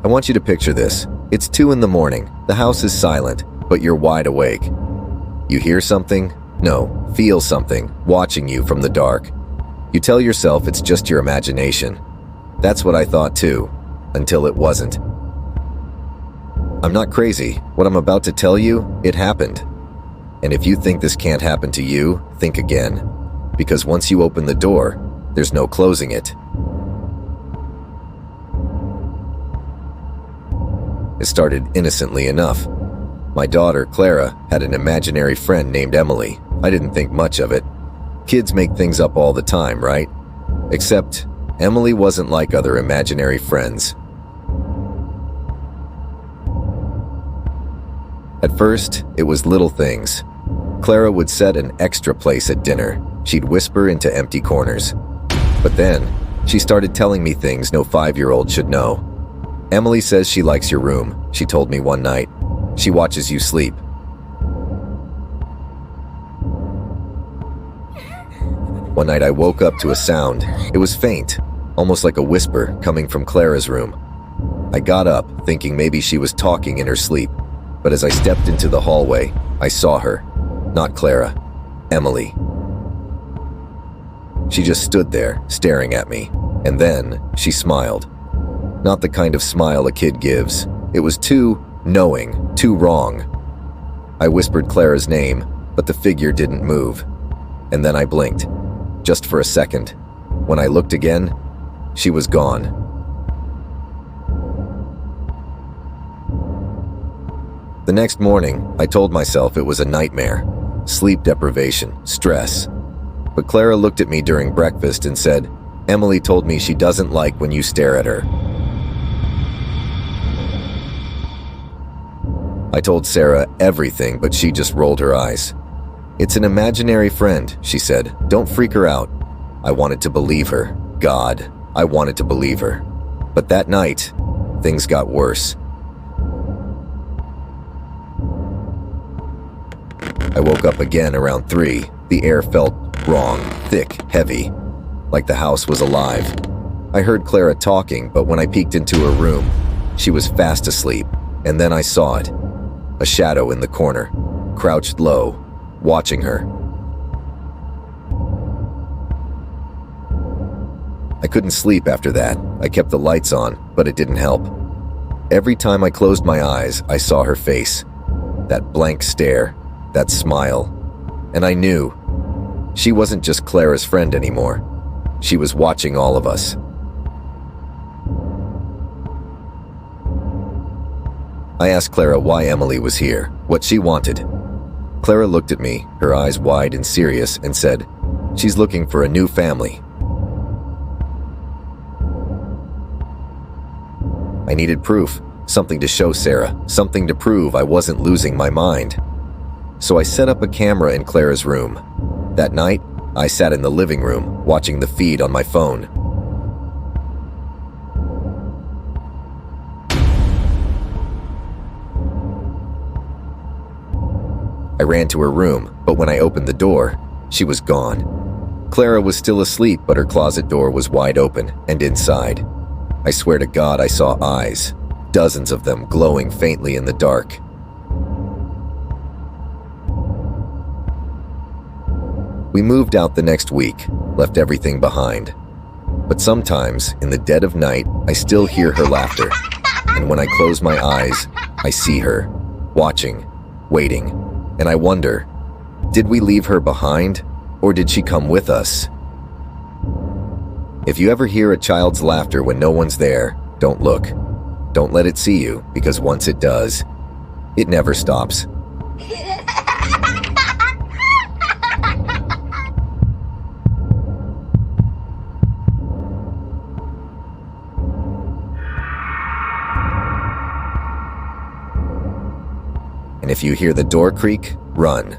I want you to picture this. It's 2 in the morning. The house is silent, but you're wide awake. You hear something? No, feel something, watching you from the dark. You tell yourself it's just your imagination. That's what I thought too, until it wasn't. I'm not crazy. What I'm about to tell you, it happened. And if you think this can't happen to you, think again. Because once you open the door, there's no closing it. It started innocently enough. My daughter, Clara, had an imaginary friend named Emily. I didn't think much of it. Kids make things up all the time, right? Except, Emily wasn't like other imaginary friends. At first, it was little things. Clara would set an extra place at dinner. She'd whisper into empty corners. But then, she started telling me things no 5-year-old should know. Emily says she likes your room, she told me one night. She watches you sleep. One night I woke up to a sound. It was faint, almost like a whisper coming from Clara's room. I got up, thinking maybe she was talking in her sleep. But as I stepped into the hallway, I saw her. Not Clara, Emily. She just stood there, staring at me. And then, she smiled. Not the kind of smile a kid gives. It was too knowing, too wrong. I whispered Clara's name, but the figure didn't move. And then I blinked, just for a second. When I looked again, she was gone. The next morning, I told myself it was a nightmare. Sleep deprivation, stress. But Clara looked at me during breakfast and said, "Emily told me she doesn't like when you stare at her." I told Sarah everything, but she just rolled her eyes. "It's an imaginary friend," she said. "Don't freak her out." I wanted to believe her. God, I wanted to believe her. But that night, things got worse. I woke up again around 3. The air felt wrong, thick, heavy, like the house was alive. I heard Clara talking, but when I peeked into her room, she was fast asleep, and then I saw it. A shadow in the corner, crouched low, watching her. I couldn't sleep after that. I kept the lights on, but it didn't help. Every time I closed my eyes, I saw her face. That blank stare, that smile. And I knew she wasn't just Clara's friend anymore. She was watching all of us. I asked Clara why Emily was here, what she wanted. Clara looked at me, her eyes wide and serious, and said, "She's looking for a new family." I needed proof, something to show Sarah, something to prove I wasn't losing my mind. So I set up a camera in Clara's room. That night, I sat in the living room, watching the feed on my phone. I ran to her room, but when I opened the door, she was gone. Clara was still asleep, but her closet door was wide open, and inside, I swear to God I saw eyes, dozens of them glowing faintly in the dark. We moved out the next week, left everything behind. But sometimes, in the dead of night, I still hear her laughter. And when I close my eyes, I see her, watching, waiting. And I wonder, did we leave her behind, or did she come with us? If you ever hear a child's laughter when no one's there, don't look. Don't let it see you, because once it does, it never stops. And if you hear the door creak, run.